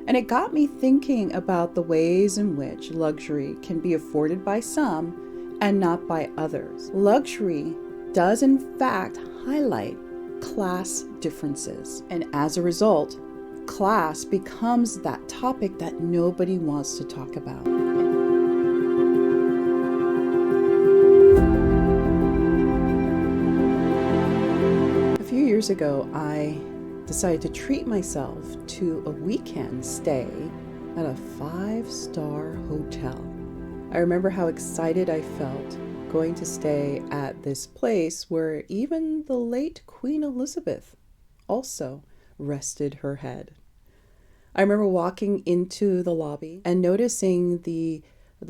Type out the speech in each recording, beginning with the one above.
And it got me thinking about the ways in which luxury can be afforded by some and not by others. Luxury does in fact highlight class differences, and as a result, class becomes that topic that nobody wants to talk about. A few years ago, I decided to treat myself to a weekend stay at a 5-star hotel. I remember how excited I felt going to stay at this place where even the late Queen Elizabeth also rested her head. I remember walking into the lobby and noticing the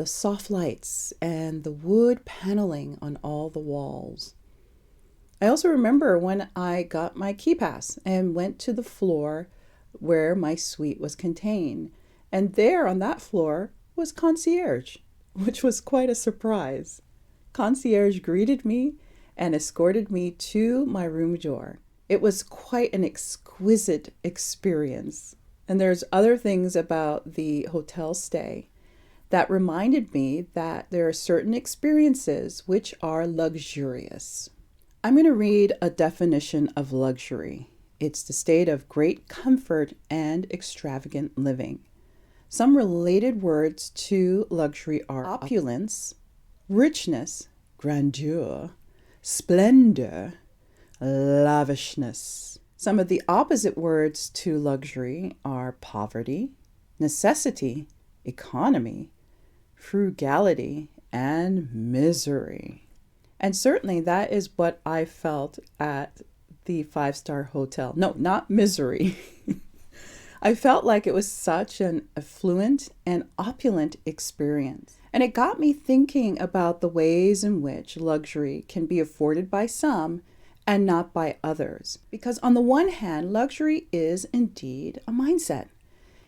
soft lights and the wood paneling on all the walls. I also remember when I got my key pass and went to the floor where my suite was contained. And there on that floor was concierge, which was quite a surprise. Concierge greeted me and escorted me to my room door. It was quite an exquisite experience. And there's other things about the hotel stay that reminded me that there are certain experiences which are luxurious. I'm going to read a definition of luxury. It's the state of great comfort and extravagant living. Some related words to luxury are opulence, richness, grandeur, splendor, lavishness. Some of the opposite words to luxury are poverty, necessity, economy, frugality, and misery. And certainly that is what I felt at the 5-star hotel. No, not misery. I felt like it was such an affluent and opulent experience. And it got me thinking about the ways in which luxury can be afforded by some and not by others. Because on the one hand, luxury is indeed a mindset.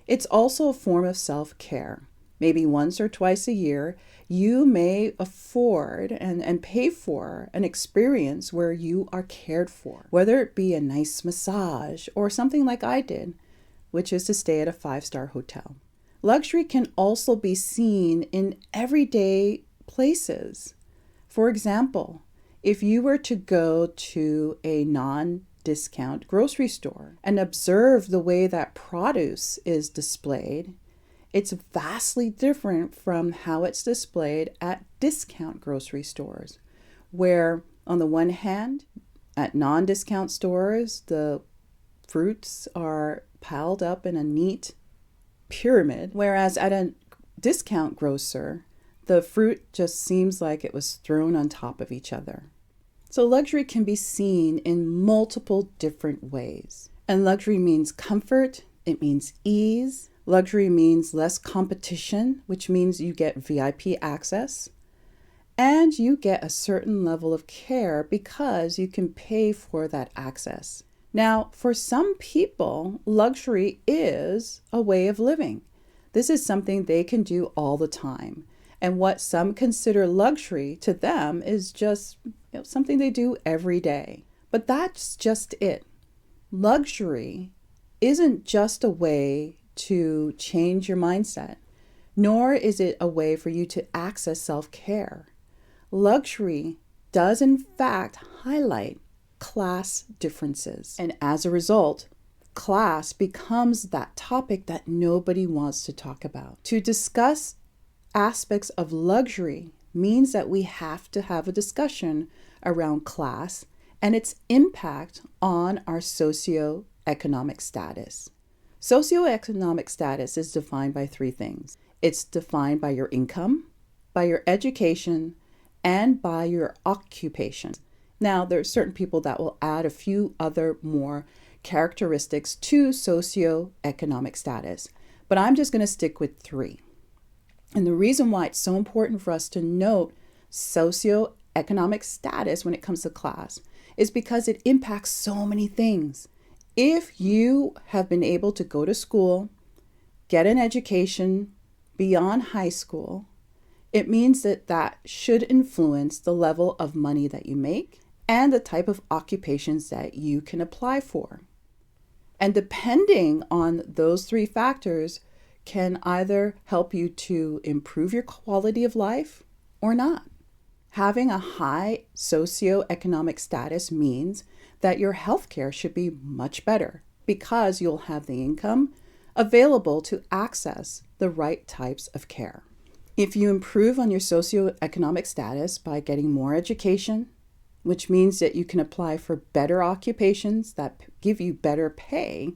It's also a form of self-care. Maybe once or twice a year, you may afford and pay for an experience where you are cared for, whether it be a nice massage or something like I did, which is to stay at a 5-star hotel. Luxury can also be seen in everyday places. For example, if you were to go to a non-discount grocery store and observe the way that produce is displayed, it's vastly different from how it's displayed at discount grocery stores, where on the one hand, at non-discount stores, the fruits are piled up in a neat pyramid, whereas at a discount grocer, the fruit just seems like it was thrown on top of each other. So luxury can be seen in multiple different ways. And luxury means comfort, it means ease. Luxury means less competition, which means you get VIP access. And you get a certain level of care because you can pay for that access. Now, for some people, luxury is a way of living. This is something they can do all the time. And what some consider luxury to them is just something they do every day. But that's just it. Luxury isn't just a way to change your mindset, nor is it a way for you to access self-care. Luxury does in fact highlight class differences. And as a result, class becomes that topic that nobody wants to talk about. To discuss aspects of luxury means that we have to have a discussion around class and its impact on our socio-economic status. Socioeconomic status is defined by 3 things. It's defined by your income, by your education, and by your occupation. Now, there are certain people that will add a few other more characteristics to socioeconomic status, but I'm just going to stick with 3. And the reason why it's so important for us to note socioeconomic status when it comes to class is because it impacts so many things. If you have been able to go to school, get an education beyond high school, it means that that should influence the level of money that you make and the type of occupations that you can apply for. And depending on those three factors can either help you to improve your quality of life or not. Having a high socio-economic status means that your healthcare should be much better because you'll have the income available to access the right types of care. If you improve on your socioeconomic status by getting more education, which means that you can apply for better occupations that give you better pay,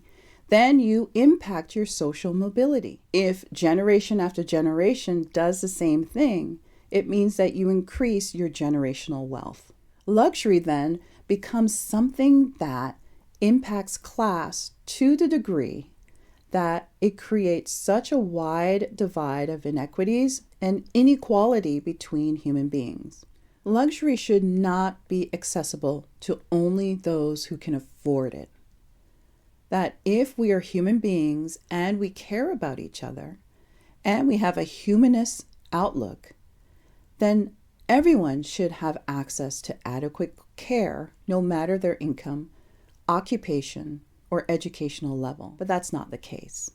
then you impact your social mobility. If generation after generation does the same thing, it means that you increase your generational wealth. Luxury then becomes something that impacts class to the degree that it creates such a wide divide of inequities and inequality between human beings. Luxury should not be accessible to only those who can afford it. That if we are human beings and we care about each other and we have a humanist outlook, then everyone should have access to adequate care no matter their income, occupation, or educational level. But that's not the case.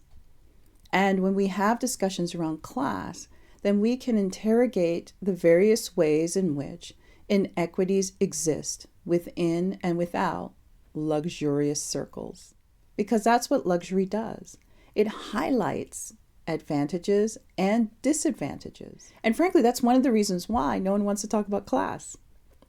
And when we have discussions around class, then we can interrogate the various ways in which inequities exist within and without luxurious circles. Because that's what luxury does. It highlights advantages and disadvantages. And frankly, that's one of the reasons why no one wants to talk about class.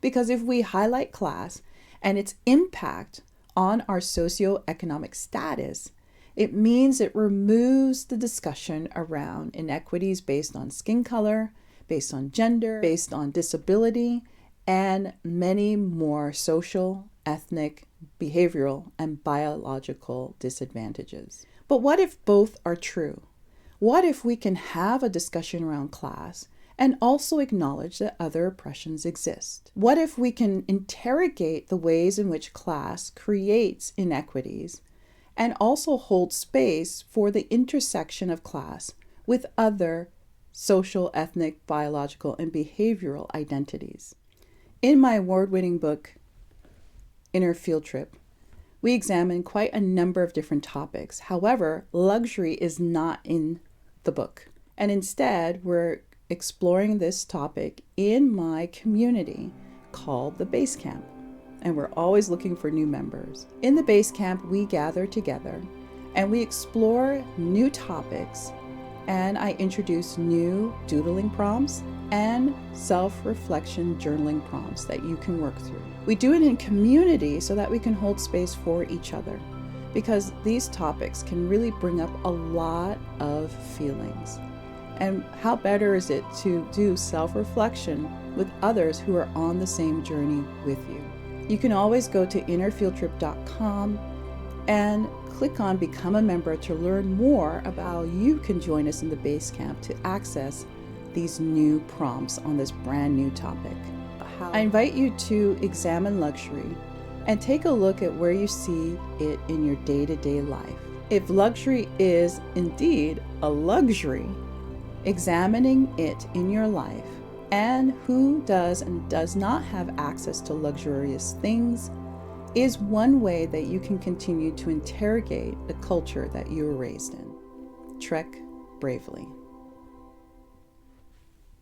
Because if we highlight class and its impact on our socioeconomic status, it means it removes the discussion around inequities based on skin color, based on gender, based on disability, and many more social, ethnic, behavioral, and biological disadvantages. But what if both are true? What if we can have a discussion around class and also acknowledge that other oppressions exist? What if we can interrogate the ways in which class creates inequities and also hold space for the intersection of class with other social, ethnic, biological, and behavioral identities? In my award-winning book, Inner Field Trip, we examine quite a number of different topics. However, luxury is not in the book. And instead, we're exploring this topic in my community called the Base Camp. And we're always looking for new members. In the Base Camp, we gather together and we explore new topics, and I introduce new doodling prompts and self-reflection journaling prompts that you can work through. We do it in community so that we can hold space for each other, because these topics can really bring up a lot of feelings. And how better is it to do self-reflection with others who are on the same journey with you? You can always go to innerfieldtrip.com and click on Become a Member to learn more about how you can join us in the Base Camp to access these new prompts on this brand new topic. I invite you to examine luxury and take a look at where you see it in your day-to-day life. If luxury is indeed a luxury, examining it in your life and who does and does not have access to luxurious things is one way that you can continue to interrogate the culture that you were raised in. Trek bravely.